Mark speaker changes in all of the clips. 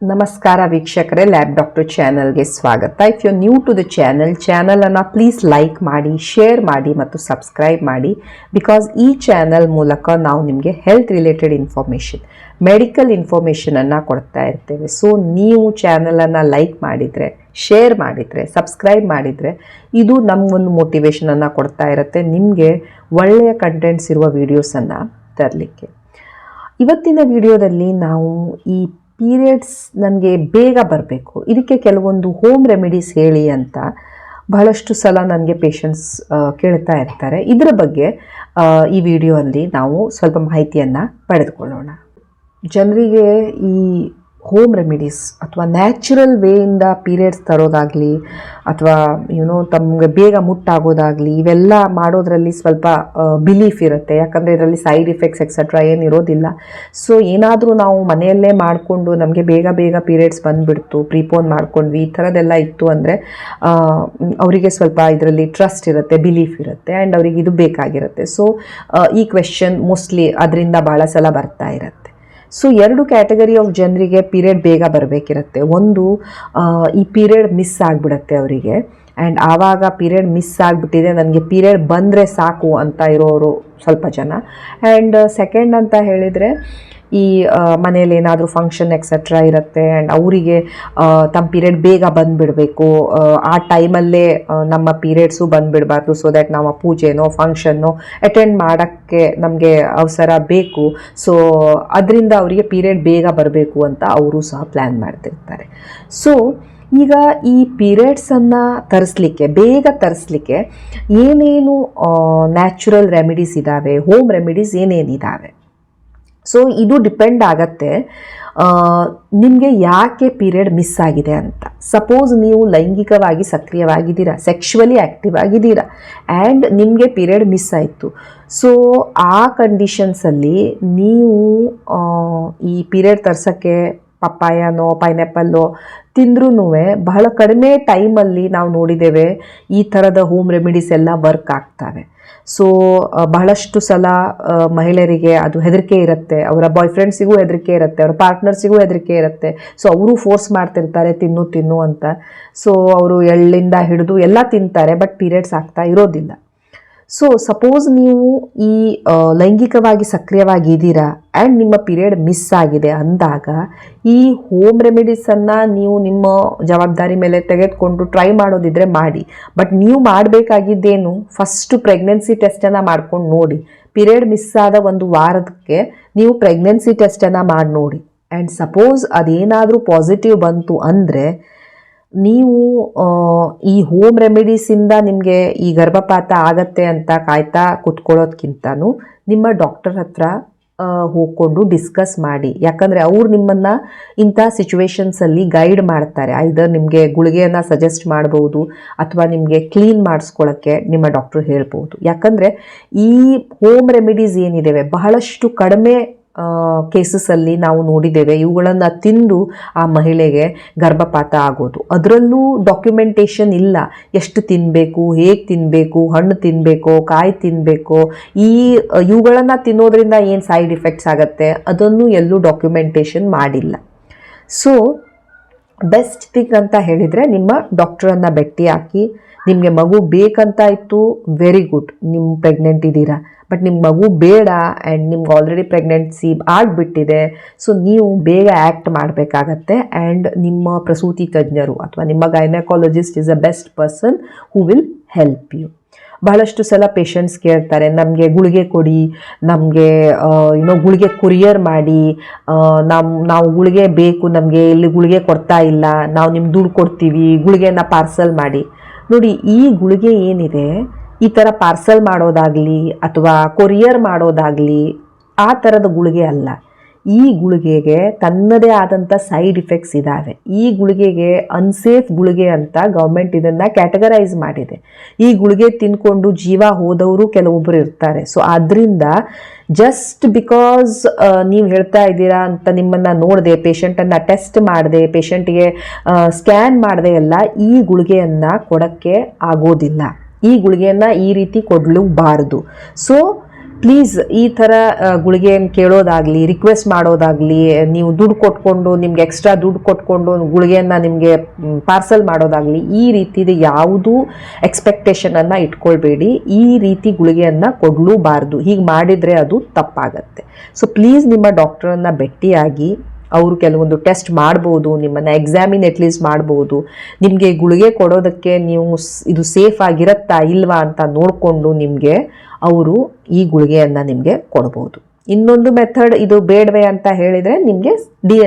Speaker 1: ನಮಸ್ಕಾರ ವೀಕ್ಷಕರೇ, lab doctor ಚಾನಲ್ಗೆ ಸ್ವಾಗತ. If you new to the ಚಾನಲನ್ನು ಪ್ಲೀಸ್ ಲೈಕ್ ಮಾಡಿ, ಶೇರ್ ಮಾಡಿ ಮತ್ತು ಸಬ್ಸ್ಕ್ರೈಬ್ ಮಾಡಿ. ಬಿಕಾಸ್ ಈ ಚಾನಲ್ ಮೂಲಕ ನಾವು ನಿಮಗೆ ಹೆಲ್ತ್ ರಿಲೇಟೆಡ್ ಇನ್ಫಾರ್ಮೇಷನ್, ಮೆಡಿಕಲ್ ಇನ್ಫಾರ್ಮೇಷನನ್ನು ಕೊಡ್ತಾ ಇರ್ತೇವೆ. ಸೊ ನೀವು ಚಾನಲನ್ನು ಲೈಕ್ ಮಾಡಿದರೆ, ಶೇರ್ ಮಾಡಿದರೆ, ಸಬ್ಸ್ಕ್ರೈಬ್ ಮಾಡಿದರೆ ಇದು ನಮಗೊಂದು ಮೋಟಿವೇಶನನ್ನು ಕೊಡ್ತಾ ಇರುತ್ತೆ, ನಿಮಗೆ ಒಳ್ಳೆಯ ಕಂಟೆಂಟ್ಸ್ ಇರುವ ವೀಡಿಯೋಸನ್ನು ತರಲಿಕ್ಕೆ. ಇವತ್ತಿನ ವಿಡಿಯೋದಲ್ಲಿ ನಾವು ಈ ಪೀರಿಯಡ್ಸ್ ನನಗೆ ಬೇಗ ಬರಬೇಕು, ಇದಕ್ಕೆ ಕೆಲವೊಂದು ಹೋಮ್ ರೆಮಿಡೀಸ್ ಹೇಳಿ ಅಂತ ಬಹಳಷ್ಟು ಸಲ ನನಗೆ ಪೇಷಂಟ್ಸ್ ಕೇಳ್ತಾ ಇರ್ತಾರೆ. ಇದರ ಬಗ್ಗೆ ಈ ವಿಡಿಯೋಲ್ಲಿ ನಾವು ಸ್ವಲ್ಪ ಮಾಹಿತಿಯನ್ನು ಪಡೆದುಕೊಳ್ಳೋಣ. ಜನರಿಗೆ ಈ ಹೋಮ್ ರೆಮಿಡೀಸ್ ಅಥವಾ ನ್ಯಾಚುರಲ್ ವೇಯಿಂದ ಪೀರಿಯಡ್ಸ್ ತರೋದಾಗಲಿ ಅಥವಾ ತಮಗೆ ಬೇಗ ಮುಟ್ಟಾಗೋದಾಗಲಿ ಇವೆಲ್ಲ ಮಾಡೋದ್ರಲ್ಲಿ ಸ್ವಲ್ಪ ಬಿಲೀಫ್ ಇರುತ್ತೆ. ಯಾಕಂದರೆ ಇದರಲ್ಲಿ ಸೈಡ್ ಇಫೆಕ್ಟ್ಸ್ ಎಕ್ಸೆಟ್ರಾ ಏನಿರೋದಿಲ್ಲ. ಸೊ ಏನಾದರೂ ನಾವು ಮನೆಯಲ್ಲೇ ಮಾಡಿಕೊಂಡು ನಮಗೆ ಬೇಗ ಬೇಗ ಪೀರಿಯಡ್ಸ್ ಬಂದುಬಿಡ್ತು, ಪ್ರೀಪೋನ್ ಮಾಡ್ಕೊಂಡ್ವಿ, ಈ ಥರದ್ದೆಲ್ಲ ಇತ್ತು ಅಂದರೆ ಅವರಿಗೆ ಸ್ವಲ್ಪ ಇದರಲ್ಲಿ ಟ್ರಸ್ಟ್ ಇರುತ್ತೆ, ಬಿಲೀಫ್ ಇರುತ್ತೆ ಆ್ಯಂಡ್ ಅವರಿಗೆ ಇದು ಬೇಕಾಗಿರುತ್ತೆ. ಸೊ ಈ ಕ್ವೆಶ್ಚನ್ ಮೋಸ್ಟ್ಲಿ ಅದರಿಂದ ಭಾಳ ಸಲ ಬರ್ತಾ ಇರುತ್ತೆ. ಸೊ ಎರಡು ಕ್ಯಾಟಗರಿ ಆಫ್ ಜನರಿಗೆ ಪೀರಿಯಡ್ ಬೇಗ ಬರಬೇಕಿರುತ್ತೆ. ಒಂದು ಈ ಪೀರಿಯಡ್ ಮಿಸ್ ಆಗಿಬಿಡುತ್ತೆ ಅವರಿಗೆ, ಆ್ಯಂಡ್ ಆವಾಗ ಪೀರಿಯಡ್ ಮಿಸ್ ಆಗಿಬಿಟ್ಟಿದೆ, ನನಗೆ ಪೀರಿಯಡ್ ಬಂದರೆ ಸಾಕು ಅಂತ ಇರೋರು ಸ್ವಲ್ಪ ಜನ. ಆ್ಯಂಡ್ ಸೆಕೆಂಡ್ ಅಂತ ಹೇಳಿದರೆ ಈ ಮನೇಲಿ ಏನಾದರೂ ಫಂಕ್ಷನ್ ಎಕ್ಸೆಟ್ರಾ ಇರುತ್ತೆ ಆ್ಯಂಡ್ ಅವರಿಗೆ ತಮ್ಮ ಪೀರಿಯಡ್ ಬೇಗ ಬಂದುಬಿಡಬೇಕು, ಆ ಟೈಮಲ್ಲೇ ನಮ್ಮ ಪೀರಿಯಡ್ಸು ಬಂದುಬಿಡಬಾರ್ದು, ಸೊ ದ್ಯಾಟ್ ನಾವು ಪೂಜೆನೋ ಫಂಕ್ಷನ್ನೋ ಅಟೆಂಡ್ ಮಾಡೋಕ್ಕೆ ನಮಗೆ ಅವಸರ ಬೇಕು. ಸೊ ಅದರಿಂದ ಅವರಿಗೆ ಪೀರಿಯಡ್ ಬೇಗ ಬರಬೇಕು ಅಂತ ಅವರು ಸಹ ಪ್ಲ್ಯಾನ್ ಮಾಡ್ತಿರ್ತಾರೆ. ಸೊ ಈಗ ಈ ಪೀರಿಯಡ್ಸನ್ನು ಬೇಗ ತರಿಸ್ಲಿಕ್ಕೆ ಏನೇನು ನ್ಯಾಚುರಲ್ ರೆಮಿಡೀಸ್ ಇದ್ದಾವೆ, ಹೋಮ್ ರೆಮಿಡೀಸ್ ಏನೇನಿದ್ದಾವೆ. ಸೊ ಇದು ಡಿಪೆಂಡ್ ಆಗತ್ತೆ ನಿಮಗೆ ಯಾಕೆ ಪೀರಿಯಡ್ ಮಿಸ್ ಆಗಿದೆ ಅಂತ. ಸಪೋಸ್ ನೀವು ಲೈಂಗಿಕವಾಗಿ ಸಕ್ರಿಯವಾಗಿದ್ದೀರಾ, ಸೆಕ್ಷುವಲಿ ಆ್ಯಕ್ಟಿವ್ ಆಗಿದ್ದೀರಾ ಆ್ಯಂಡ್ ನಿಮಗೆ ಪೀರಿಯಡ್ ಮಿಸ್ ಆಯಿತು. ಸೊ ಆ ಕಂಡೀಷನ್ಸಲ್ಲಿ ನೀವು ಈ ಪೀರಿಯಡ್ ತರ್ಸೋಕ್ಕೆ ಪಪ್ಪಾಯನೋ ಪೈನಾಪಲ್ಲೋ ತಿಂದ್ರೂ ಬಹಳ ಕಡಿಮೆ ಟೈಮಲ್ಲಿ ನಾವು ನೋಡಿದ್ದೇವೆ ಈ ಥರದ ಹೋಮ್ ರೆಮಿಡೀಸ್ ಎಲ್ಲ ವರ್ಕ್ ಆಗ್ತವೆ. ಸೊ ಬಹಳಷ್ಟು ಸಲ ಮಹಿಳೆಯರಿಗೆ ಅದು ಹೆದರಿಕೆ ಇರುತ್ತೆ, ಅವರ ಬಾಯ್ ಫ್ರೆಂಡ್ಸಿಗೂ ಹೆದರಿಕೆ ಇರುತ್ತೆ, ಅವರ ಪಾರ್ಟ್ನರ್ಸಿಗೂ ಹೆದರಿಕೆ ಇರುತ್ತೆ. ಸೊ ಅವರು ಫೋರ್ಸ್ ಮಾಡ್ತಿರ್ತಾರೆ ತಿನ್ನು ಅಂತ. ಸೊ ಅವರು ಎಳ್ಳಿಂದ ಹಿಡಿದು ಎಲ್ಲ ತಿಂತಾರೆ, ಬಟ್ ಪೀರಿಯಡ್ಸ್ ಆಗ್ತಾ ಇರೋದಿಲ್ಲ. ಸೊ ಸಪೋಸ್ ನೀವು ಈ ಲೈಂಗಿಕವಾಗಿ ಸಕ್ರಿಯವಾಗಿದ್ದೀರಾ ಆ್ಯಂಡ್ ನಿಮ್ಮ ಪೀರಿಯಡ್ ಮಿಸ್ ಆಗಿದೆ ಅಂದಾಗ ಈ ಹೋಮ್ ರೆಮಿಡೀಸನ್ನು ನೀವು ನಿಮ್ಮ ಜವಾಬ್ದಾರಿ ಮೇಲೆ ತೆಗೆದುಕೊಂಡು ಟ್ರೈ ಮಾಡೋದಿದ್ರೆ ಮಾಡಿ. ಬಟ್ ನೀವು ಮಾಡಬೇಕಾಗಿದ್ದೇನು, ಫಸ್ಟು ಪ್ರೆಗ್ನೆನ್ಸಿ ಟೆಸ್ಟನ್ನು ಮಾಡ್ಕೊಂಡು ನೋಡಿ. ಪೀರಿಯಡ್ ಮಿಸ್ ಆದ ಒಂದು ವಾರಕ್ಕೆ ನೀವು ಪ್ರೆಗ್ನೆನ್ಸಿ ಟೆಸ್ಟನ್ನು ಮಾಡಿ ನೋಡಿ. ಆ್ಯಂಡ್ ಸಪೋಸ್ ಅದೇನಾದರೂ ಪಾಸಿಟಿವ್ ಬಂತು ಅಂದರೆ ನೀವು ಈ ಹೋಮ್ ರೆಮಿಡೀಸಿಂದ ನಿಮಗೆ ಈ ಗರ್ಭಪಾತ ಆಗತ್ತೆ ಅಂತ ಕಾಯ್ತಾ ಕೂತ್ಕೊಳ್ಳೋದಕ್ಕಿಂತನೂ ನಿಮ್ಮ ಡಾಕ್ಟರ್ ಹತ್ರ ಹೋಗ್ಕೊಂಡು ಡಿಸ್ಕಸ್ ಮಾಡಿ. ಯಾಕಂದರೆ ಅವ್ರು ನಿಮ್ಮನ್ನು ಇಂಥ ಸಿಚುವೇಶನ್ಸಲ್ಲಿ ಗೈಡ್ ಮಾಡ್ತಾರೆ. ಐದರ್ ನಿಮಗೆ ಗುಳಿಗೆಯನ್ನು ಸಜೆಸ್ಟ್ ಮಾಡ್ಬೋದು ಅಥವಾ ನಿಮಗೆ ಕ್ಲೀನ್ ಮಾಡಿಸ್ಕೊಳ್ಳೋಕ್ಕೆ ನಿಮ್ಮ ಡಾಕ್ಟ್ರು ಹೇಳ್ಬೋದು. ಯಾಕಂದರೆ ಈ ಹೋಮ್ ರೆಮಿಡೀಸ್ ಏನಿದ್ದಾವೆ ಬಹಳಷ್ಟು ಕಡಿಮೆ ಕೇಸಸಲ್ಲಿ ನಾವು ನೋಡಿದ್ದೇವೆ ಇವುಗಳನ್ನು ತಿಂದು ಆ ಮಹಿಳೆಗೆ ಗರ್ಭಪಾತ ಆಗೋದು. ಅದರಲ್ಲೂ ಡಾಕ್ಯುಮೆಂಟೇಷನ್ ಇಲ್ಲ, ಎಷ್ಟು ತಿನ್ನಬೇಕು, ಹೇಗೆ ತಿನ್ನಬೇಕು, ಹಣ್ಣು ತಿನ್ನಬೇಕು, ಕಾಯಿ ತಿನ್ನಬೇಕು, ಇವುಗಳನ್ನು ತಿನ್ನೋದ್ರಿಂದ ಏನು ಸೈಡ್ ಇಫೆಕ್ಟ್ಸ್ ಆಗುತ್ತೆ ಅದನ್ನು ಎಲ್ಲೂ ಡಾಕ್ಯುಮೆಂಟೇಷನ್ ಮಾಡಿಲ್ಲ. ಸೊ ಬೆಸ್ಟ್ ಥಿಂಗ್ ಅಂತ ಹೇಳಿದರೆ ನಿಮ್ಮ ಡಾಕ್ಟ್ರನ್ನು ಭೇಟಿ ಹಾಕಿ. ನಿಮಗೆ ಮಗು ಬೇಕಂತ ಇತ್ತು, ವೆರಿ ಗುಡ್, ನಿಮ್ಮ ಪ್ರೆಗ್ನೆಂಟ್ ಇದ್ದೀರಾ. ಬಟ್ ನಿಮ್ಮ ಮಗು ಬೇಡ ಆ್ಯಂಡ್ ನಿಮ್ಗೆ ಆಲ್ರೆಡಿ ಪ್ರೆಗ್ನೆನ್ಸಿ ಆಗಿಬಿಟ್ಟಿದೆ. ಸೊ ನೀವು ಬೇಗ ಆ್ಯಕ್ಟ್ ಮಾಡಬೇಕಾಗತ್ತೆ ಆ್ಯಂಡ್ ನಿಮ್ಮ ಪ್ರಸೂತಿ ತಜ್ಞರು ಅಥವಾ ನಿಮ್ಮ gynaecologist is a best person who will help you. ಬಹಳಷ್ಟು ಸಲ ಪೇಷಂಟ್ಸ್ ಕೇಳ್ತಾರೆ, ನಮಗೆ ಗುಳಿಗೆ ಕೊಡಿ, ನಮಗೆ ಗುಳಿಗೆ ಕೊರಿಯರ್ ಮಾಡಿ, ನಾವು ಗುಳಿಗೆ ಬೇಕು, ನಮಗೆ ಇಲ್ಲಿ ಗುಳಿಗೆ ಕೊಡ್ತಾ ಇಲ್ಲ, ನಾವು ನಿಮ್ಗೆ ದುಡ್ಡು ಕೊಡ್ತೀವಿ, ಗುಳಿಗೆನ ಪಾರ್ಸಲ್ ಮಾಡಿ. ನೋಡಿ, ಈ ಗುಳಿಗೆ ಏನಿದೆ ಈ ಥರ ಪಾರ್ಸಲ್ ಮಾಡೋದಾಗಲಿ ಅಥವಾ ಕೊರಿಯರ್ ಮಾಡೋದಾಗಲಿ ಆ ಥರದ ಗುಳಿಗೆ ಅಲ್ಲ. ಈ ಗುಳಿಗೆಗೆ ತನ್ನದೇ ಆದಂಥ ಸೈಡ್ ಇಫೆಕ್ಟ್ಸ್ ಇದ್ದಾವೆ. ಈ ಗುಳಿಗೆಗೆ ಅನ್ಸೇಫ್ ಗುಳಿಗೆ ಅಂತ ಗೌರ್ಮೆಂಟ್ ಇದನ್ನು ಕ್ಯಾಟಗರೈಸ್ ಮಾಡಿದೆ. ಈ ಗುಳಿಗೆ ತಿನ್ಕೊಂಡು ಜೀವ ಹೋದವರು ಕೆಲವೊಬ್ಬರು ಇರ್ತಾರೆ. ಸೊ ಆದ್ದರಿಂದ ಜಸ್ಟ್ ಬಿಕಾಸ್ ನೀವು ಹೇಳ್ತಾ ಇದ್ದೀರಾ ಅಂತ ನಿಮ್ಮನ್ನು ನೋಡದೆ, ಪೇಷಂಟನ್ನು ಟೆಸ್ಟ್ ಮಾಡದೆ, ಪೇಷಂಟಿಗೆ ಸ್ಕ್ಯಾನ್ ಮಾಡದೆ ಎಲ್ಲ ಈ ಗುಳಿಗೆಯನ್ನು ಕೊಡೋಕ್ಕೆ ಆಗೋದಿಲ್ಲ. ಈ ಗುಳಿಗೆಯನ್ನು ಈ ರೀತಿ ಕೊಡಲೂಬಾರ್ದು. ಸೊ ಪ್ಲೀಸ್ ಈ ಥರ ಗುಳಿಗೆಯನ್ನು ಕೇಳೋದಾಗಲಿ, ರಿಕ್ವೆಸ್ಟ್ ಮಾಡೋದಾಗಲಿ, ನೀವು ದುಡ್ಡು ಕೊಟ್ಕೊಂಡು ನಿಮ್ಗೆ ಎಕ್ಸ್ಟ್ರಾ ದುಡ್ಡು ಕೊಟ್ಕೊಂಡು ಗುಳಿಗೆಯನ್ನು ನಿಮಗೆ ಪಾರ್ಸಲ್ ಮಾಡೋದಾಗಲಿ, ಈ ರೀತಿದು ಯಾವುದೂ ಎಕ್ಸ್ಪೆಕ್ಟೇಷನನ್ನು ಇಟ್ಕೊಳ್ಬೇಡಿ. ಈ ರೀತಿ ಗುಳಿಗೆಯನ್ನು ಕೊಡಲೂಬಾರ್ದು. ಹೀಗೆ ಮಾಡಿದರೆ ಅದು ತಪ್ಪಾಗತ್ತೆ. ಸೊ ಪ್ಲೀಸ್ ನಿಮ್ಮ ಡಾಕ್ಟ್ರನ್ನು ಭೇಟಿಯಾಗಿ, ಅವರು ಕೆಲವೊಂದು ಟೆಸ್ಟ್ ಮಾಡ್ಬೋದು, ನಿಮ್ಮನ್ನು ಎಕ್ಸಾಮಿನ್ ಅಟ್ಲೀಸ್ಟ್ ಮಾಡ್ಬೋದು, ನಿಮಗೆ ಗುಳಿಗೆ ಕೊಡೋದಕ್ಕೆ ನೀವು ಇದು ಸೇಫ್ ಆಗಿರತ್ತಾ ಇಲ್ವಾ ಅಂತ ನೋಡಿಕೊಂಡು ನಿಮಗೆ ಅವರು ಈ ಗುಳಿಗೆಯನ್ನು ನಿಮಗೆ ಕೊಡ್ಬೋದು. ಇನ್ನೊಂದು ಮೆಥಡ್ ಇದು ಬೇಡವೆ ಅಂತ ಹೇಳಿದರೆ ನಿಮಗೆ ಡಿ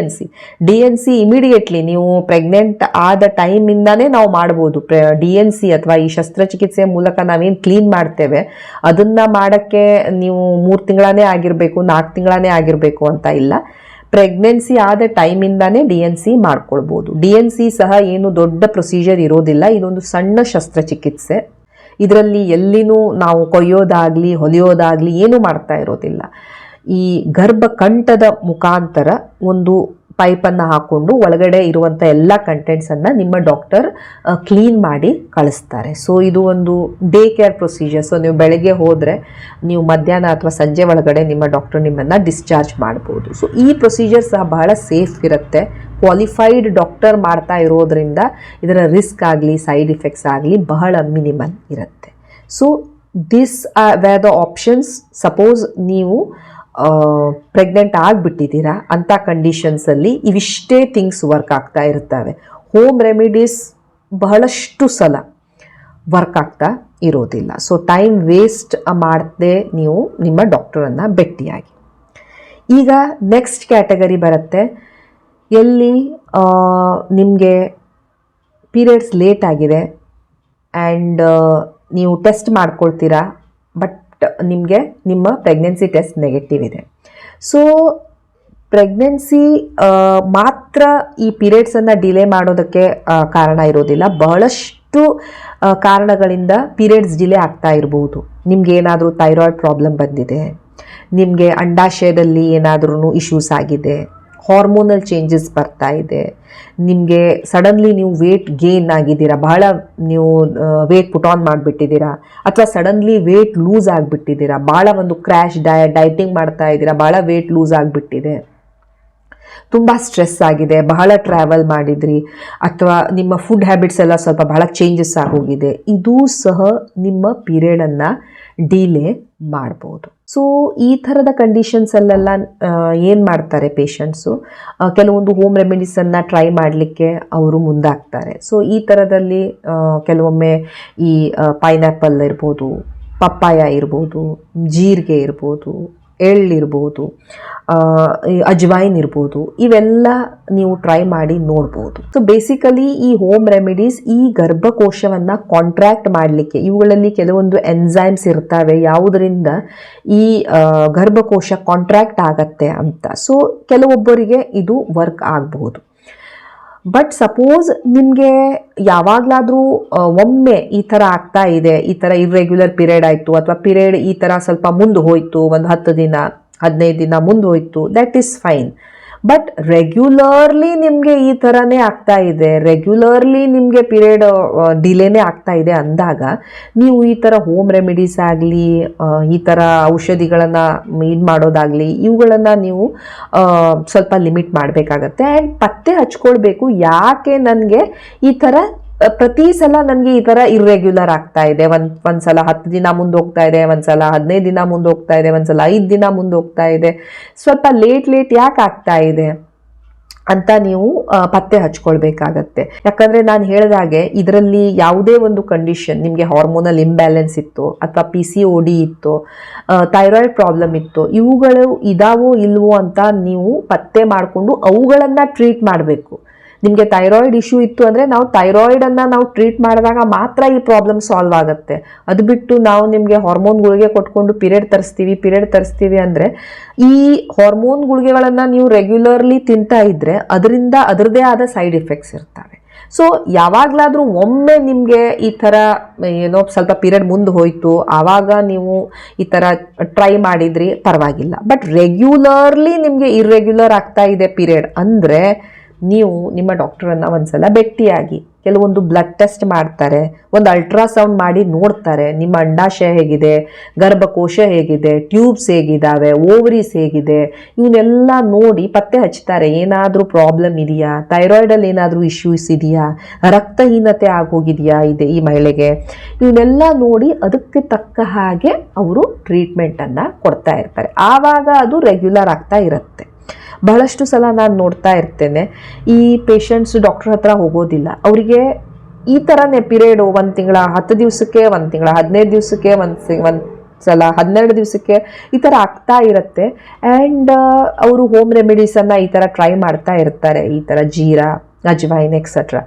Speaker 1: ಎನ್ ಸಿ ಇಮಿಡಿಯೇಟ್ಲಿ ನೀವು ಪ್ರೆಗ್ನೆಂಟ್ ಆದ ಟೈಮಿಂದಾನೇ ನಾವು ಮಾಡ್ಬೋದು. DNC ಅಥವಾ ಈ ಶಸ್ತ್ರಚಿಕಿತ್ಸೆಯ ಮೂಲಕ ನಾವೇನು ಕ್ಲೀನ್ ಮಾಡ್ತೇವೆ ಅದನ್ನು ಮಾಡೋಕ್ಕೆ ನೀವು 3 ತಿಂಗಳೇ ಆಗಿರಬೇಕು, 4 ತಿಂಗಳೇ ಆಗಿರಬೇಕು ಅಂತ ಇಲ್ಲ. ಪ್ರೆಗ್ನೆನ್ಸಿ ಆದ ಟೈಮಿಂದಾನೇ DNC ಮಾಡ್ಕೊಳ್ಬೋದು. DNC ಸಹ ಏನು ದೊಡ್ಡ ಪ್ರೊಸೀಜರ್ ಇರೋದಿಲ್ಲ. ಇದೊಂದು ಸಣ್ಣ ಶಸ್ತ್ರಚಿಕಿತ್ಸೆ. ಇದರಲ್ಲಿ ಎಲ್ಲಿನೂ ನಾವು ಕೊಯ್ಯೋದಾಗಲಿ ಹೊಲಿಯೋದಾಗಲಿ ಏನೂ ಮಾಡ್ತಾ ಇರೋದಿಲ್ಲ. ಈ ಗರ್ಭಕಂಠದ ಮುಖಾಂತರ ಒಂದು ಪೈಪನ್ನು ಹಾಕ್ಕೊಂಡು ಒಳಗಡೆ ಇರುವಂಥ ಎಲ್ಲ ಕಂಟೆಂಟ್ಸನ್ನು ನಿಮ್ಮ ಡಾಕ್ಟರ್ ಕ್ಲೀನ್ ಮಾಡಿ ಕಳಿಸ್ತಾರೆ. ಸೊ ಇದು ಒಂದು ಡೇ ಕೇರ್ ಪ್ರೊಸೀಜರ್. ಸೊ ನೀವು ಬೆಳಗ್ಗೆ ಹೋದರೆ ನೀವು ಮಧ್ಯಾಹ್ನ ಅಥವಾ ಸಂಜೆ ಒಳಗಡೆ ನಿಮ್ಮ ಡಾಕ್ಟರ್ ನಿಮ್ಮನ್ನು ಡಿಸ್ಚಾರ್ಜ್ ಮಾಡ್ಬೋದು. ಸೊ ಈ ಪ್ರೊಸೀಜರ್ ಸಹ ಬಹಳ ಸೇಫ್ ಇರುತ್ತೆ. ಕ್ವಾಲಿಫೈಡ್ ಡಾಕ್ಟರ್ ಮಾಡ್ತಾ ಇರೋದ್ರಿಂದ ಇದರ ರಿಸ್ಕ್ ಆಗಲಿ ಸೈಡ್ ಇಫೆಕ್ಟ್ಸ್ ಆಗಲಿ ಬಹಳ ಮಿನಿಮಲ್ ಇರುತ್ತೆ. So this wear the options. Suppose ನೀವು ಪ್ರೆಗ್ನೆಂಟ್ ಆಗಿಬಿಟ್ಟಿದ್ದೀರಾ ಅಂಥ ಕಂಡೀಷನ್ಸಲ್ಲಿ ಇವಿಷ್ಟೇ ಥಿಂಗ್ಸ್ ವರ್ಕ್ ಆಗ್ತಾ ಇರ್ತವೆ. ಹೋಮ್ ರೆಮಿಡೀಸ್ ಬಹಳಷ್ಟು ಸಲ ವರ್ಕ್ ಆಗ್ತಾ ಇರೋದಿಲ್ಲ. ಸೊ ಟೈಮ್ ವೇಸ್ಟ್ ಮಾಡದೆ ನೀವು ನಿಮ್ಮ ಡಾಕ್ಟರನ್ನು ಭೇಟಿಯಾಗಿ. ಈಗ ನೆಕ್ಸ್ಟ್ ಕ್ಯಾಟಗರಿ ಬರುತ್ತೆ, ಎಲ್ಲಿ ನಿಮಗೆ ಪೀರಿಯಡ್ಸ್ ಲೇಟ್ ಆಗಿದೆ ಆ್ಯಂಡ್ ನೀವು ಟೆಸ್ಟ್ ಮಾಡ್ಕೊಳ್ತೀರಾ, ಬಟ್ ನಿಮಗೆ ನಿಮ್ಮ ಪ್ರೆಗ್ನೆನ್ಸಿ ಟೆಸ್ಟ್ ನೆಗೆಟಿವ್ ಇದೆ. ಸೊ ಪ್ರೆಗ್ನೆನ್ಸಿ ಮಾತ್ರ ಈ ಪೀರಿಯಡ್ಸನ್ನು ಡಿಲೇ ಮಾಡೋದಕ್ಕೆ ಕಾರಣ ಇರೋದಿಲ್ಲ. ಬಹಳಷ್ಟು ಕಾರಣಗಳಿಂದ ಪೀರಿಯಡ್ಸ್ ಡಿಲೇ ಆಗ್ತಾ ಇರ್ಬೋದು. ನಿಮ್ಗೆ ಏನಾದರೂ ಥೈರಾಯ್ಡ್ ಪ್ರಾಬ್ಲಮ್ ಬಂದಿದೆ, ನಿಮಗೆ ಅಂಡಾಶಯದಲ್ಲಿ ಏನಾದ್ರೂ ಇಶ್ಯೂಸ್ ಆಗಿದೆ, ಹಾರ್ಮೋನಲ್ ಚೇಂಜಸ್ ಬರ್ತಾ ಇದೆ, ನಿಮಗೆ ಸಡನ್ಲಿ ನೀವು ವೇಟ್ ಗೇನ್ ಆಗಿದ್ದೀರಾ, ಬಹಳ ನೀವು ವೇಟ್ ಪುಟ್ ಆನ್ ಮಾಡಿಬಿಟ್ಟಿದ್ದೀರಾ, ಅಥವಾ ಸಡನ್ಲಿ ವೇಟ್ ಲೂಸ್ ಆಗಿಬಿಟ್ಟಿದ್ದೀರಾ, ಭಾಳ ಒಂದು ಕ್ರ್ಯಾಶ್ ಡೈಟಿಂಗ್ ಮಾಡ್ತಾ ಇದ್ದೀರಾ, ಭಾಳ ವೇಟ್ ಲೂಸ್ ಆಗಿಬಿಟ್ಟಿದೆ, ತುಂಬ ಸ್ಟ್ರೆಸ್ ಆಗಿದೆ, ಬಹಳ ಟ್ರಾವೆಲ್ ಮಾಡಿದ್ರಿ, ಅಥವಾ ನಿಮ್ಮ ಫುಡ್ ಹ್ಯಾಬಿಟ್ಸ್ ಎಲ್ಲ ಸ್ವಲ್ಪ ಬಹಳ ಚೇಂಜಸ್ ಆಗೋಗಿದೆ, ಇದೂ ಸಹ ನಿಮ್ಮ ಪೀರಿಯಡನ್ನು ಡಿಲೇ ಮಾಡ್ಬೋದು. ಸೊ ಈ ಥರದ ಕಂಡೀಷನ್ಸಲ್ಲೆಲ್ಲ ಏನು ಮಾಡ್ತಾರೆ ಪೇಷಂಟ್ಸು, ಕೆಲವೊಂದು ಹೋಮ್ ರೆಮಿಡೀಸನ್ನು ಟ್ರೈ ಮಾಡಲಿಕ್ಕೆ ಅವರು ಮುಂದಾಗ್ತಾರೆ. ಸೊ ಈ ಥರದಲ್ಲಿ ಕೆಲವೊಮ್ಮೆ ಈ ಪೈನಾಪಲ್ ಇರ್ಬೋದು, ಪಪ್ಪಾಯ ಇರ್ಬೋದು, ಜೀರಿಗೆ ಇರ್ಬೋದು, ಎಳ್ಳಿರ್ಬೋದು, ಅಜ್ವೈನ್ ಇರ್ಬೋದು, ಇವೆಲ್ಲ ನೀವು ಟ್ರೈ ಮಾಡಿ ನೋಡ್ಬೋದು. ಸೊ ಬೇಸಿಕಲಿ ಈ ಹೋಮ್ ರೆಮಿಡೀಸ್ ಈ ಗರ್ಭಕೋಶವನ್ನು ಕಾಂಟ್ರಾಕ್ಟ್ ಮಾಡಲಿಕ್ಕೆ, ಇವುಗಳಲ್ಲಿ ಕೆಲವೊಂದು ಎನ್ಸೈಮ್ಸ್ ಇರ್ತವೆ ಯಾವುದರಿಂದ ಈ ಗರ್ಭಕೋಶ ಕಾಂಟ್ರಾಕ್ಟ್ ಆಗತ್ತೆ ಅಂತ. ಸೊ ಕೆಲವೊಬ್ಬರಿಗೆ ಇದು ವರ್ಕ್ ಆಗಬಹುದು. ಬಟ್ ಸಪೋಸ್ ನಿಮಗೆ ಯಾವಾಗಲಾದರೂ ಒಮ್ಮೆ ಈ ಥರ ಆಗ್ತಾ ಇದೆ, ಈ ಥರ ಇರ್ರೆಗ್ಯುಲರ್ ಪೀರಿಯಡ್ ಆಯಿತು, ಅಥವಾ ಪೀರಿಯಡ್ ಈ ಥರ ಸ್ವಲ್ಪ ಮುಂದೆ ಹೋಯಿತು, ಒಂದು 10 ದಿನ 15 ದಿನ ಮುಂದೆ ಹೋಯಿತು, that is fine. But regularly ನಿಮಗೆ ಈ ಥರನೇ ಆಗ್ತಾ ಇದೆ, ರೆಗ್ಯುಲರ್ಲಿ ನಿಮಗೆ ಪೀರಿಯಡ್ ಡಿಲೇನೇ ಆಗ್ತಾ ಇದೆ ಅಂದಾಗ ನೀವು ಈ ಥರ ಹೋಮ್ ರೆಮಿಡೀಸ್ ಆಗಲಿ, ಈ ಥರ ಔಷಧಿಗಳನ್ನು ಇದು ಮಾಡೋದಾಗಲಿ, ಇವುಗಳನ್ನು ನೀವು ಸ್ವಲ್ಪ ಲಿಮಿಟ್ ಮಾಡಬೇಕಾಗತ್ತೆ. ಆ್ಯಂಡ್ ಪತ್ತೆ ಹಚ್ಕೊಳ್ಬೇಕು, ಯಾಕೆ ನನಗೆ ಈ ಥರ ಪ್ರತಿ ಸಲ ನನಗೆ ಈ ಥರ ಇರ್ರೆಗ್ಯುಲರ್ ಆಗ್ತಾ ಇದೆ. ಒಂದು ಸಲ 10 ದಿನ ಮುಂದೆ ಹೋಗ್ತಾ ಇದೆ, ಒಂದು ಸಲ 15 ದಿನ ಮುಂದೆ ಹೋಗ್ತಾ ಇದೆ, ಒಂದು ಸಲ 5 ದಿನ ಮುಂದೆ ಹೋಗ್ತಾ ಇದೆ, ಸ್ವಲ್ಪ ಲೇಟ್ ಯಾಕೆ ಆಗ್ತಾ ಇದೆ ಅಂತ ನೀವು ಪತ್ತೆ ಹಚ್ಕೊಳ್ಬೇಕಾಗತ್ತೆ. ಯಾಕಂದರೆ ನಾನು ಹೇಳಿದಾಗೆ ಇದರಲ್ಲಿ ಯಾವುದೇ ಒಂದು ಕಂಡೀಷನ್, ನಿಮಗೆ ಹಾರ್ಮೋನಲ್ ಇಂಬ್ಯಾಲೆನ್ಸ್ ಇತ್ತು, ಅಥವಾ PCOD ಇತ್ತು, ಥೈರಾಯ್ಡ್ ಪ್ರಾಬ್ಲಮ್ ಇತ್ತು, ಇವುಗಳು ಇದಾವೋ ಇಲ್ವೋ ಅಂತ ನೀವು ಪತ್ತೆ ಮಾಡಿಕೊಂಡು ಅವುಗಳನ್ನು ಟ್ರೀಟ್ ಮಾಡಬೇಕು. ನಿಮಗೆ ಥೈರಾಯ್ಡ್ ಇಶ್ಯೂ ಇತ್ತು ಅಂದರೆ ನಾವು ಥೈರಾಯ್ಡನ್ನು ನಾವು ಟ್ರೀಟ್ ಮಾಡಿದಾಗ ಮಾತ್ರ ಈ ಪ್ರಾಬ್ಲಮ್ ಸಾಲ್ವ್ ಆಗುತ್ತೆ. ಅದು ಬಿಟ್ಟು ನಾವು ನಿಮಗೆ ಹಾರ್ಮೋನ್ ಗುಳಿಗೆ ಕೊಟ್ಕೊಂಡು ಪೀರಿಯಡ್ ತರಿಸ್ತೀವಿ ಅಂದರೆ ಈ ಹಾರ್ಮೋನ್ ಗುಳಿಗೆಗಳನ್ನು ನೀವು ರೆಗ್ಯುಲರ್ಲಿ ತಿಂತಾ ಇದ್ದರೆ ಅದರಿಂದ ಅದರದೇ ಆದ ಸೈಡ್ ಎಫೆಕ್ಟ್ಸ್ ಇರ್ತವೆ. ಸೊ ಯಾವಾಗಲಾದರೂ ಒಮ್ಮೆ ನಿಮಗೆ ಈ ಥರ ಏನೋ ಸ್ವಲ್ಪ ಪೀರಿಯಡ್ ಮುಂದೆ ಹೋಯಿತು, ಆವಾಗ ನೀವು ಈ ಥರ ಟ್ರೈ ಮಾಡಿದ್ರಿ, ಪರವಾಗಿಲ್ಲ. ಬಟ್ ರೆಗ್ಯುಲರ್ಲಿ ನಿಮಗೆ ಇರ್ರೆಗ್ಯುಲರ್ ಆಗ್ತಾ ಇದೆ ಪೀರಿಯಡ್ ಅಂದರೆ ನೀವು ನಿಮ್ಮ ಡಾಕ್ಟರನ್ನು ಒಂದ್ಸಲ ಭೇಟಿಯಾಗಿ ಕೆಲವೊಂದು ಬ್ಲಡ್ ಟೆಸ್ಟ್ ಮಾಡ್ತಾರೆ, ಒಂದು ಅಲ್ಟ್ರಾಸೌಂಡ್ ಮಾಡಿ ನೋಡ್ತಾರೆ ನಿಮ್ಮ ಅಂಡಾಶಯ ಹೇಗಿದೆ, ಗರ್ಭಕೋಶ ಹೇಗಿದೆ, ಟ್ಯೂಬ್ಸ್ ಹೇಗಿದ್ದಾವೆ, ಓವರೀಸ್ ಹೇಗಿದೆ, ಇವನ್ನೆಲ್ಲ ನೋಡಿ ಪತ್ತೆ ಹಚ್ತಾರೆ. ಏನಾದರೂ ಪ್ರಾಬ್ಲಮ್ ಇದೆಯಾ, ಥೈರಾಯ್ಡಲ್ಲಿ ಏನಾದರೂ ಇಶ್ಯೂಸ್ ಇದೆಯಾ, ರಕ್ತಹೀನತೆ ಆಗೋಗಿದೆಯಾ ಇದೆ ಈ ಮಹಿಳೆಗೆ, ಇವನ್ನೆಲ್ಲ ನೋಡಿ ಅದಕ್ಕೆ ತಕ್ಕ ಹಾಗೆ ಅವರು ಟ್ರೀಟ್ಮೆಂಟನ್ನು ಕೊಡ್ತಾ ಇರ್ತಾರೆ. ಆವಾಗ ಅದು ರೆಗ್ಯುಲರ್ ಆಗ್ತಾ ಇರುತ್ತೆ. ಬಹಳಷ್ಟು ಸಲ ನಾನು ನೋಡ್ತಾ ಇರ್ತೇನೆ, ಈ ಪೇಷಂಟ್ಸ್ ಡಾಕ್ಟರ್ ಹತ್ರ ಹೋಗೋದಿಲ್ಲ. ಅವರಿಗೆ ಈ ಥರನೇ ಪಿರಿಯಡು 1 ತಿಂಗಳ 10 ದಿವಸಕ್ಕೆ, 1 ತಿಂಗಳ 15 ದಿವಸಕ್ಕೆ, ಒಂದು ಸಲ 12 ದಿವಸಕ್ಕೆ ಈ ಥರ ಆಗ್ತಾ ಇರುತ್ತೆ. ಆ್ಯಂಡ್ ಅವರು ಹೋಮ್ ರೆಮಿಡೀಸನ್ನು ಈ ಥರ ಟ್ರೈ ಮಾಡ್ತಾ ಇರ್ತಾರೆ, ಈ ಥರ ಜೀರಾ, ಅಜ್ವೈನ್ ಎಕ್ಸೆಟ್ರಾ.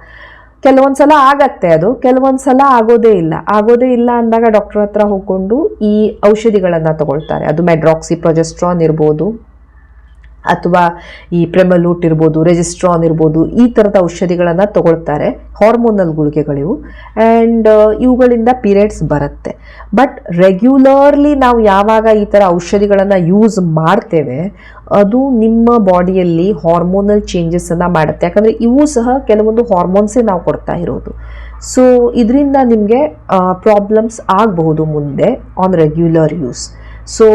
Speaker 1: ಕೆಲವೊಂದು ಸಲ ಆಗತ್ತೆ ಅದು, ಕೆಲವೊಂದು ಸಲ ಆಗೋದೇ ಇಲ್ಲ ಅಂದಾಗ ಡಾಕ್ಟರ್ ಹತ್ರ ಹೋಗ್ಕೊಂಡು ಈ ಔಷಧಿಗಳನ್ನು ತಗೊಳ್ತಾರೆ. ಅದು ಮೆಡ್ರಾಕ್ಸಿ ಪ್ರೊಜೆಸ್ಟ್ರಾನ್ ಇರ್ಬೋದು, ಅಥವಾ ಈ ಪ್ರೆಮಲೂಟ್ ಇರ್ಬೋದು, ರೆಜಿಸ್ಟ್ರಾನ್ ಇರ್ಬೋದು, ಈ ಥರದ ಔಷಧಿಗಳನ್ನು ತಗೊಳ್ತಾರೆ. ಹಾರ್ಮೋನಲ್ ಗುಳಿಗೆಗಳಿವು. ಆ್ಯಂಡ್ ಇವುಗಳಿಂದ ಪೀರಿಯಡ್ಸ್ ಬರುತ್ತೆ. ಬಟ್ ರೆಗ್ಯುಲರ್ಲಿ ನಾವು ಯಾವಾಗ ಈ ಥರ ಔಷಧಿಗಳನ್ನು ಯೂಸ್ ಮಾಡ್ತೇವೆ, ಅದು ನಿಮ್ಮ ಬಾಡಿಯಲ್ಲಿ ಹಾರ್ಮೋನಲ್ ಚೇಂಜಸನ್ನು ಮಾಡುತ್ತೆ. ಯಾಕಂದರೆ ಇವು ಸಹ ಕೆಲವೊಂದು ಹಾರ್ಮೋನ್ಸೇ ನಾವು ಕೊಡ್ತಾ ಇರೋದು. ಸೊ ಇದರಿಂದ ನಿಮಗೆ ಪ್ರಾಬ್ಲಮ್ಸ್ ಆಗಬಹುದು ಮುಂದೆ ಆನ್ ರೆಗ್ಯುಲರ್ ಯೂಸ್. ಸೊ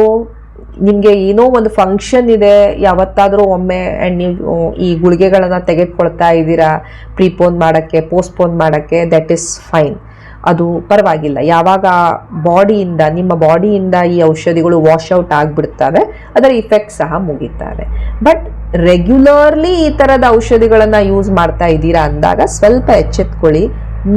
Speaker 1: ನಿಮಗೆ ಏನೋ ಒಂದು ಫಂಕ್ಷನ್ ಇದೆ ಯಾವತ್ತಾದರೂ ಒಮ್ಮೆ, ಆ್ಯಂಡ್ ನೀವು ಈ ಗುಳಿಗೆಗಳನ್ನು ತೆಗೆದುಕೊಳ್ತಾ ಇದ್ದೀರಾ ಪ್ರೀಪೋನ್ ಮಾಡೋಕ್ಕೆ, ಪೋಸ್ಟ್ಪೋನ್ ಮಾಡೋಕ್ಕೆ, ದಟ್ ಈಸ್ ಫೈನ್, ಅದು ಪರವಾಗಿಲ್ಲ. ಯಾವಾಗ ಬಾಡಿಯಿಂದ, ನಿಮ್ಮ ಬಾಡಿಯಿಂದ ಈ ಔಷಧಿಗಳು ವಾಶ್ಔಟ್ ಆಗಿಬಿಡ್ತವೆ, ಅದರ ಇಫೆಕ್ಟ್ ಸಹ ಮುಗಿತವೆ. ಬಟ್ ರೆಗ್ಯುಲರ್ಲಿ ಈ ಥರದ ಔಷಧಿಗಳನ್ನು ಯೂಸ್ ಮಾಡ್ತಾ ಇದ್ದೀರಾ ಅಂದಾಗ ಸ್ವಲ್ಪ ಎಚ್ಚೆತ್ಕೊಳ್ಳಿ,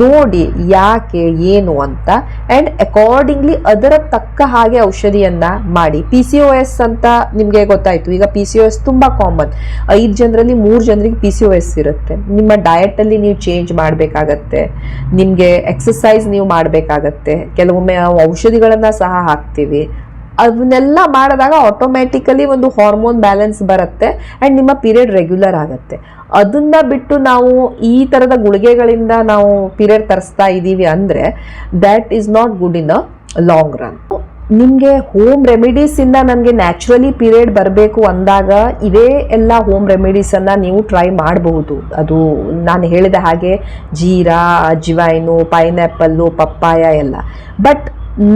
Speaker 1: ನೋಡಿ ಯಾಕೆ ಏನು ಅಂತ, ಆ್ಯಂಡ್ ಅಕಾರ್ಡಿಂಗ್ಲಿ ಅದರ ತಕ್ಕ ಹಾಗೆ ಔಷಧಿಯನ್ನು ಮಾಡಿ. PCOS ಅಂತ ನಿಮಗೆ ಗೊತ್ತಾಯಿತು. ಈಗ PCOS ತುಂಬ ಕಾಮನ್. 5 ಜನರಲ್ಲಿ 3 ಜನರಿಗೆ PCOS ಇರುತ್ತೆ. ನಿಮ್ಮ ಡಯಟಲ್ಲಿ ನೀವು ಚೇಂಜ್ ಮಾಡಬೇಕಾಗತ್ತೆ, ನಿಮಗೆ ಎಕ್ಸಸೈಸ್ ನೀವು ಮಾಡಬೇಕಾಗತ್ತೆ, ಕೆಲವೊಮ್ಮೆ ಔಷಧಿಗಳನ್ನು ಸಹ ಹಾಕ್ತೀವಿ. ಅವನ್ನೆಲ್ಲ ಮಾಡಿದಾಗ ಆಟೋಮ್ಯಾಟಿಕಲಿ ಒಂದು ಹಾರ್ಮೋನ್ ಬ್ಯಾಲೆನ್ಸ್ ಬರುತ್ತೆ ಆ್ಯಂಡ್ ನಿಮ್ಮ ಪೀರಿಯಡ್ ರೆಗ್ಯುಲರ್ ಆಗುತ್ತೆ. ಅದನ್ನು ಬಿಟ್ಟು ನಾವು ಈ ಥರದ ಗುಳಿಗೆಗಳಿಂದ ನಾವು ಪೀರಿಯಡ್ ತರಿಸ್ತಾ ಇದ್ದೀವಿ ಅಂದರೆ that is not good in a long run. ನಿಮಗೆ ಹೋಮ್ ರೆಮಿಡೀಸಿಂದ ನನಗೆ ನ್ಯಾಚುರಲಿ ಪೀರಿಯಡ್ ಬರಬೇಕು ಅಂದಾಗ ಇವೇ ಎಲ್ಲ ಹೋಮ್ ರೆಮಿಡೀಸನ್ನು ನೀವು ಟ್ರೈ ಮಾಡಬಹುದು. ಅದು ನಾನು ಹೇಳಿದ ಹಾಗೆ ಜೀರಾ, ಅಜ್ವೈನು, ಪೈನಾಪಲ್ಲು, ಪಪ್ಪಾಯ ಎಲ್ಲ. ಬಟ್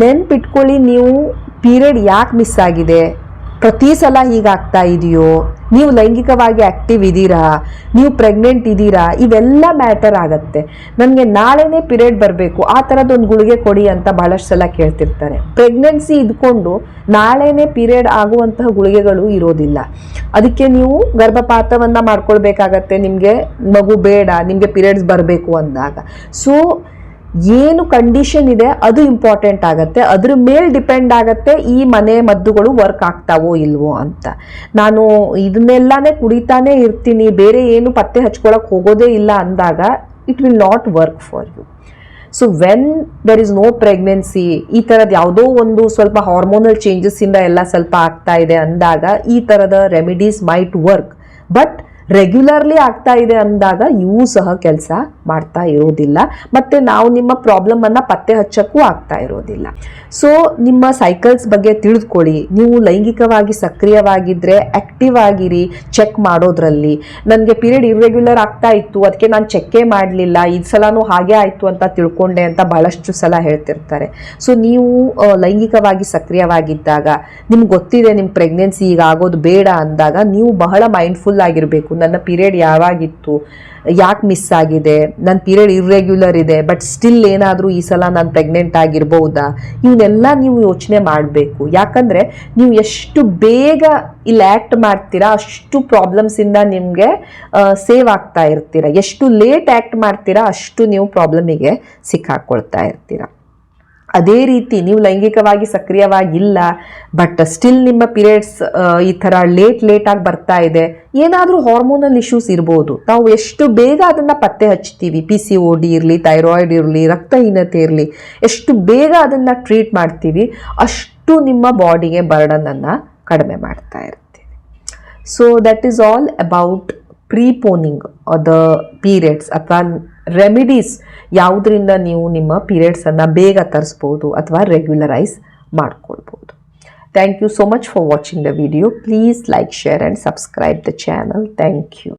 Speaker 1: ನೆನ್ಪಿಟ್ಕೊಳ್ಳಿ, ನೀವು ಪೀರಿಯಡ್ ಯಾಕೆ ಮಿಸ್ ಆಗಿದೆ, ಪ್ರತಿ ಸಲ ಹೀಗಾಗ್ತಾ ಇದೆಯೋ, ನೀವು ಲೈಂಗಿಕವಾಗಿ ಆ್ಯಕ್ಟಿವ್ ಇದ್ದೀರಾ, ನೀವು ಪ್ರೆಗ್ನೆಂಟ್ ಇದ್ದೀರಾ, ಇವೆಲ್ಲ ಮ್ಯಾಟರ್ ಆಗುತ್ತೆ. ನನಗೆ ನಾಳೆನೇ ಪೀರಿಯಡ್ ಬರಬೇಕು, ಆ ಥರದ್ದೊಂದು ಗುಳಿಗೆ ಕೊಡಿ ಅಂತ ಬಹಳಷ್ಟು ಸಲ ಕೇಳ್ತಿರ್ತಾರೆ. ಪ್ರೆಗ್ನೆನ್ಸಿ ಇದ್ಕೊಂಡು ನಾಳೆನೇ ಪೀರಿಯಡ್ ಆಗುವಂತಹ ಗುಳಿಗೆಗಳು ಇರೋದಿಲ್ಲ. ಅದಕ್ಕೆ ನೀವು ಗರ್ಭಪಾತವನ್ನು ಮಾಡ್ಕೊಳ್ಬೇಕಾಗತ್ತೆ. ನಿಮಗೆ ಮಗು ಬೇಡ, ನಿಮಗೆ ಪೀರಿಯಡ್ಸ್ ಬರಬೇಕು ಅಂದಾಗ. ಸೊ ಏನು ಕಂಡೀಷನ್ ಇದೆ ಅದು ಇಂಪಾರ್ಟೆಂಟ್ ಆಗುತ್ತೆ. ಅದ್ರ ಮೇಲೆ ಡಿಪೆಂಡ್ ಆಗುತ್ತೆ ಈ ಮನೆ ಮದ್ದುಗಳು ವರ್ಕ್ ಆಗ್ತಾವೋ ಇಲ್ವೋ ಅಂತ. ನಾನು ಇದನ್ನೆಲ್ಲಾನೇ ಕುಡಿತಾನೆ ಇರ್ತೀನಿ, ಬೇರೆ ಏನು ಪತ್ತೆ ಹಚ್ಕೊಳಕ್ಕೆ ಹೋಗೋದೇ ಇಲ್ಲ ಅಂದಾಗ it will not work for you. So when there is no pregnancy, ಈ ಥರದ್ದು ಯಾವುದೋ ಒಂದು ಸ್ವಲ್ಪ ಹಾರ್ಮೋನಲ್ ಚೇಂಜಸ್ಸಿಂದ ಎಲ್ಲ ಸ್ವಲ್ಪ ಆಗ್ತಾ ಇದೆ ಅಂದಾಗ ಈ ಥರದ remedies might work. But regularly ಆಗ್ತಾ ಇದೆ ಅಂದಾಗ ಇವು ಸಹ ಕೆಲಸ ಮಾಡ್ತಾ ಇರೋದಿಲ್ಲ, ಮತ್ತು ನಾವು ನಿಮ್ಮ ಪ್ರಾಬ್ಲಮನ್ನು ಪತ್ತೆ ಹಚ್ಚಕ್ಕೂ ಆಗ್ತಾ ಇರೋದಿಲ್ಲ. ಸೊ ನಿಮ್ಮ ಸೈಕಲ್ಸ್ ಬಗ್ಗೆ ತಿಳಿದುಕೊಳ್ಳಿ. ನೀವು ಲೈಂಗಿಕವಾಗಿ ಸಕ್ರಿಯವಾಗಿದ್ದರೆ ಆ್ಯಕ್ಟಿವ್ ಆಗಿರಿ ಚೆಕ್ ಮಾಡೋದ್ರಲ್ಲಿ. ನನಗೆ ಪೀರಿಯಡ್ ಇರ್ರೆಗ್ಯುಲರ್ ಆಗ್ತಾ ಇತ್ತು, ಅದಕ್ಕೆ ನಾನು ಚೆಕ್ಕೇ ಮಾಡಲಿಲ್ಲ, ಈ ಸಲನೂ ಹಾಗೆ ಆಯಿತು ಅಂತ ತಿಳ್ಕೊಂಡೆ ಅಂತ ಭಾಳಷ್ಟು ಸಲ ಹೇಳ್ತಿರ್ತಾರೆ. ಸೊ ನೀವು ಲೈಂಗಿಕವಾಗಿ ಸಕ್ರಿಯವಾಗಿದ್ದಾಗ, ನಿಮ್ಗೆ ಗೊತ್ತಿದೆ ನಿಮ್ಮ ಪ್ರೆಗ್ನೆನ್ಸಿ ಈಗ ಆಗೋದು ಬೇಡ ಅಂದಾಗ, ನೀವು ಬಹಳ ಮೈಂಡ್ಫುಲ್ ಆಗಿರಬೇಕು. ನನ್ನ ಪೀರಿಯಡ್ ಯಾವಾಗಿತ್ತು, ಯಾಕೆ ಮಿಸ್ ಆಗಿದೆ, ನನ್ನ ಪೀರಿಯಡ್ ಇರ್ರೆಗ್ಯುಲರ್ ಇದೆ, ಬಟ್ ಸ್ಟಿಲ್ ಏನಾದರೂ ಈ ಸಲ ನಾನು ಪ್ರೆಗ್ನೆಂಟ್ ಆಗಿರ್ಬೋದಾ, ಇವನ್ನೆಲ್ಲ ನೀವು ಯೋಚನೆ ಮಾಡಬೇಕು. ಯಾಕಂದರೆ ನೀವು ಎಷ್ಟು ಬೇಗ ಇಲ್ಲಿ ಆ್ಯಕ್ಟ್ ಮಾಡ್ತೀರಾ ಅಷ್ಟು ಪ್ರಾಬ್ಲಮ್ಸಿಂದ ನಿಮಗೆ ಸೇವ್ ಆಗ್ತಾ ಇರ್ತೀರ. ಎಷ್ಟು ಲೇಟ್ ಆ್ಯಕ್ಟ್ ಮಾಡ್ತೀರಾ ಅಷ್ಟು ನೀವು ಪ್ರಾಬ್ಲಮಿಗೆ ಸಿಕ್ಕಾಕೊಳ್ತಾ ಇರ್ತೀರ. ಅದೇ ರೀತಿ ನೀವು ಲೈಂಗಿಕವಾಗಿ ಸಕ್ರಿಯವಾಗಿಲ್ಲ, ಬಟ್ ಸ್ಟಿಲ್ ನಿಮ್ಮ ಪೀರಿಯಡ್ಸ್ ಈ ಥರ ಲೇಟಾಗಿ ಬರ್ತಾ ಇದೆ, ಏನಾದರೂ ಹಾರ್ಮೋನಲ್ ಇಶ್ಯೂಸ್ ಇರ್ಬೋದು. ನಾವು ಎಷ್ಟು ಬೇಗ ಅದನ್ನು ಪತ್ತೆ ಹಚ್ತೀವಿ, PCOD ಇರಲಿ, ಥೈರಾಯ್ಡ್ ಇರಲಿ, ರಕ್ತಹೀನತೆ ಇರಲಿ, ಎಷ್ಟು ಬೇಗ ಅದನ್ನು ಟ್ರೀಟ್ ಮಾಡ್ತೀವಿ ಅಷ್ಟು ನಿಮ್ಮ ಬಾಡಿಗೆ ಬರ್ಡನನ್ನು ಕಡಿಮೆ ಮಾಡ್ತಾ ಇರ್ತೀವಿ. So that is all about preponing the periods ಅಥವಾ ರೆಮಿಡೀಸ್, ಯಾವುದರಿಂದ ನೀವು ನಿಮ್ಮ ಪೀರಿಯಡ್ಸನ್ನು ಬೇಗ ತರಿಸ್ಬೋದು ಅಥವಾ ರೆಗ್ಯುಲರೈಸ್ ಮಾಡ್ಕೊಳ್ಬೋದು. Thank you so much for watching the video. Please like, share and subscribe the channel. Thank you.